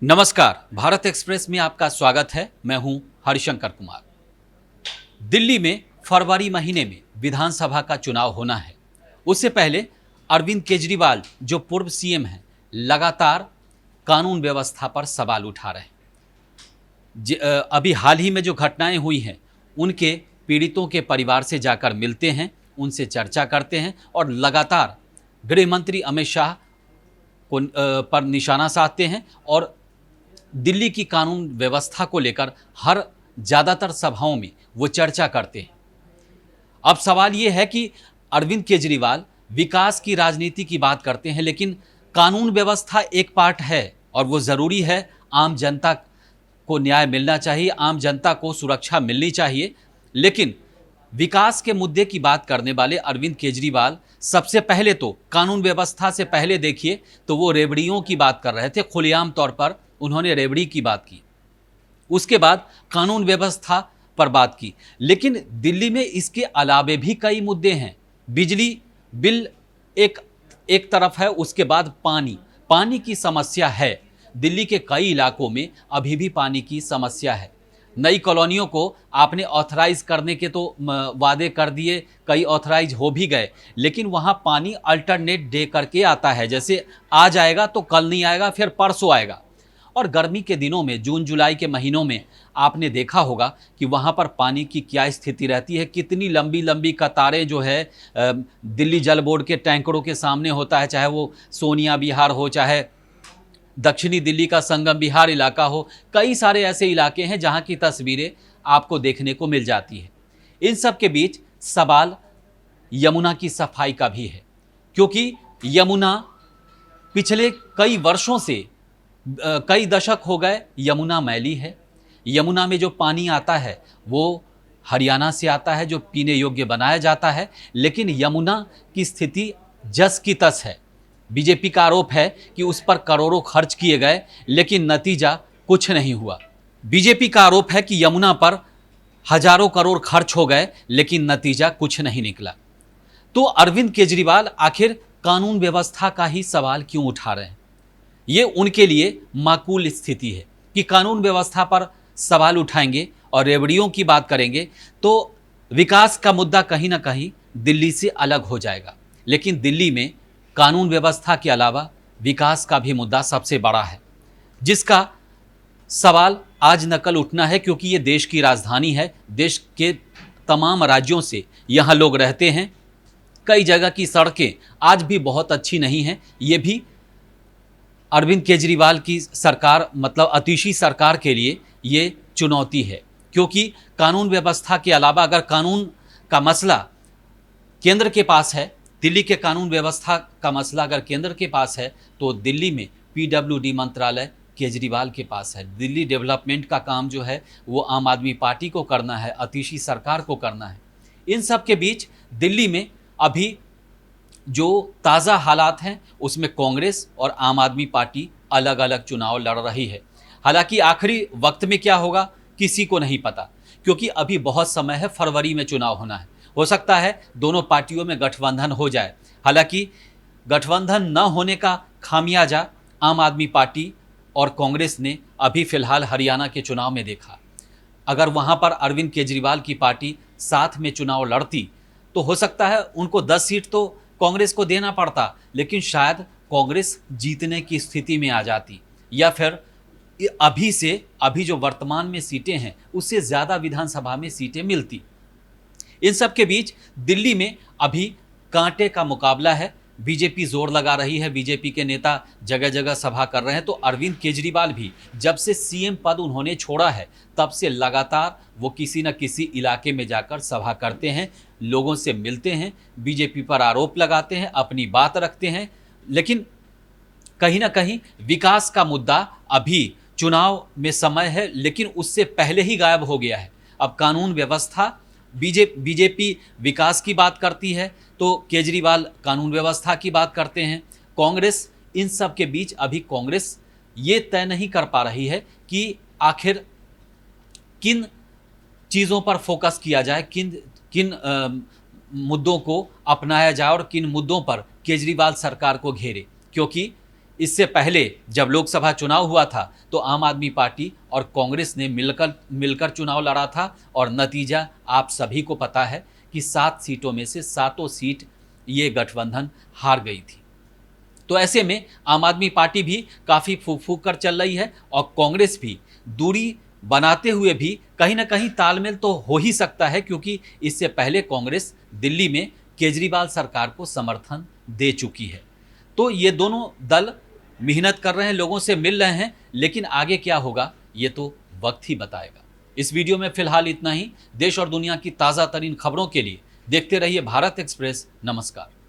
नमस्कार, भारत एक्सप्रेस में आपका स्वागत है। मैं हूं हरिशंकर कुमार। दिल्ली में फरवरी महीने में विधानसभा का चुनाव होना है। उससे पहले अरविंद केजरीवाल जो पूर्व सीएम हैं, लगातार कानून व्यवस्था पर सवाल उठा रहे हैं। अभी हाल ही में जो घटनाएं हुई हैं, उनके पीड़ितों के परिवार से जाकर मिलते हैं, उनसे चर्चा करते हैं और लगातार गृह मंत्री अमित शाह को पर निशाना साधते हैं और दिल्ली की कानून व्यवस्था को लेकर हर ज़्यादातर सभाओं में वो चर्चा करते हैं। अब सवाल ये है कि अरविंद केजरीवाल विकास की राजनीति की बात करते हैं, लेकिन कानून व्यवस्था एक पार्ट है और वो ज़रूरी है। आम जनता को न्याय मिलना चाहिए, आम जनता को सुरक्षा मिलनी चाहिए। लेकिन विकास के मुद्दे की बात करने वाले अरविंद केजरीवाल सबसे पहले तो कानून व्यवस्था से पहले देखिए तो वो रेवड़ियों की बात कर रहे थे। खुलेआम तौर पर उन्होंने रेवड़ी की बात की, उसके बाद कानून व्यवस्था पर बात की। लेकिन दिल्ली में इसके अलावे भी कई मुद्दे हैं। बिजली बिल एक तरफ है, उसके बाद पानी की समस्या है। दिल्ली के कई इलाकों में अभी भी पानी की समस्या है। नई कॉलोनियों को आपने ऑथराइज करने के तो वादे कर दिए, कई ऑथराइज हो भी गए, लेकिन वहाँ पानी अल्टरनेट डे करके आता है। जैसे आज आएगा तो कल नहीं आएगा, फिर परसों आएगा। और गर्मी के दिनों में, जून जुलाई के महीनों में आपने देखा होगा कि वहाँ पर पानी की क्या स्थिति रहती है। कितनी लंबी लंबी कतारें जो है दिल्ली जल बोर्ड के टैंकरों के सामने होता है, चाहे वो सोनिया विहार हो, चाहे दक्षिणी दिल्ली का संगम विहार इलाका हो। कई सारे ऐसे इलाके हैं जहाँ की तस्वीरें आपको देखने को मिल जाती है। इन सब के बीच सवाल यमुना की सफाई का भी है, क्योंकि यमुना पिछले कई वर्षों से, कई दशक हो गए यमुना मैली है। यमुना में जो पानी आता है वो हरियाणा से आता है, जो पीने योग्य बनाया जाता है। लेकिन यमुना की स्थिति जस की तस है। बीजेपी का आरोप है कि उस पर करोड़ों खर्च किए गए, लेकिन नतीजा कुछ नहीं हुआ। बीजेपी का आरोप है कि यमुना पर हजारों करोड़ खर्च हो गए, लेकिन नतीजा कुछ नहीं निकला। तो अरविंद केजरीवाल आखिर कानून व्यवस्था का ही सवाल क्यों उठा रहे हैं? ये उनके लिए माकूल स्थिति है कि कानून व्यवस्था पर सवाल उठाएंगे और रेवड़ियों की बात करेंगे तो विकास का मुद्दा कहीं ना कहीं दिल्ली से अलग हो जाएगा। लेकिन दिल्ली में कानून व्यवस्था के अलावा विकास का भी मुद्दा सबसे बड़ा है, जिसका सवाल आज नकल उठना है, क्योंकि ये देश की राजधानी है। देश के तमाम राज्यों से यहाँ लोग रहते हैं। कई जगह की सड़कें आज भी बहुत अच्छी नहीं हैं। ये भी अरविंद केजरीवाल की सरकार, मतलब आतिशी सरकार के लिए ये चुनौती है, क्योंकि कानून व्यवस्था के अलावा अगर कानून का मसला केंद्र के पास है, दिल्ली के कानून व्यवस्था का मसला अगर केंद्र के पास है, तो दिल्ली में पीडब्ल्यूडी मंत्रालय केजरीवाल के पास है। दिल्ली डेवलपमेंट का काम जो है वो आम आदमी पार्टी को करना है, आतिशी सरकार को करना है। इन सब के बीच दिल्ली में अभी जो ताज़ा हालात हैं उसमें कांग्रेस और आम आदमी पार्टी अलग अलग चुनाव लड़ रही है। हालांकि आखिरी वक्त में क्या होगा किसी को नहीं पता, क्योंकि अभी बहुत समय है। फरवरी में चुनाव होना है। हो सकता है दोनों पार्टियों में गठबंधन हो जाए। हालांकि गठबंधन न होने का खामियाजा आम आदमी पार्टी और कांग्रेस ने अभी फिलहाल हरियाणा के चुनाव में देखा। अगर वहाँ पर अरविंद केजरीवाल की पार्टी साथ में चुनाव लड़ती तो हो सकता है उनको 10 सीट तो कांग्रेस को देना पड़ता, लेकिन शायद कांग्रेस जीतने की स्थिति में आ जाती, या फिर अभी जो वर्तमान में सीटें हैं उससे ज़्यादा विधानसभा में सीटें मिलती। इन सब के बीच दिल्ली में अभी कांटे का मुकाबला है। बीजेपी जोर लगा रही है, बीजेपी के नेता जगह जगह सभा कर रहे हैं। तो अरविंद केजरीवाल भी जब से सीएम पद उन्होंने छोड़ा है तब से लगातार वो किसी न किसी इलाके में जाकर सभा करते हैं, लोगों से मिलते हैं, बीजेपी पर आरोप लगाते हैं, अपनी बात रखते हैं। लेकिन कहीं ना कहीं विकास का मुद्दा अभी चुनाव में समय है, लेकिन उससे पहले ही गायब हो गया है। अब कानून व्यवस्था, बीजेपी विकास की बात करती है तो केजरीवाल कानून व्यवस्था की बात करते हैं। कांग्रेस, इन सब के बीच अभी कांग्रेस ये तय नहीं कर पा रही है कि आखिर किन चीज़ों पर फोकस किया जाए, किन मुद्दों को अपनाया जाए और किन मुद्दों पर केजरीवाल सरकार को घेरे। क्योंकि इससे पहले जब लोकसभा चुनाव हुआ था तो आम आदमी पार्टी और कांग्रेस ने मिलकर चुनाव लड़ा था और नतीजा आप सभी को पता है कि 7 सीटों में से 7 सीट ये गठबंधन हार गई थी। तो ऐसे में आम आदमी पार्टी भी काफ़ी फूक फूक कर चल रही है और कांग्रेस भी दूरी बनाते हुए भी कहीं ना कहीं तालमेल तो हो ही सकता है, क्योंकि इससे पहले कांग्रेस दिल्ली में केजरीवाल सरकार को समर्थन दे चुकी है। तो ये दोनों दल मेहनत कर रहे हैं, लोगों से मिल रहे हैं, लेकिन आगे क्या होगा ये तो वक्त ही बताएगा। इस वीडियो में फिलहाल इतना ही। देश और दुनिया की ताज़ा तरीन खबरों के लिए देखते रहिए भारत एक्सप्रेस। नमस्कार।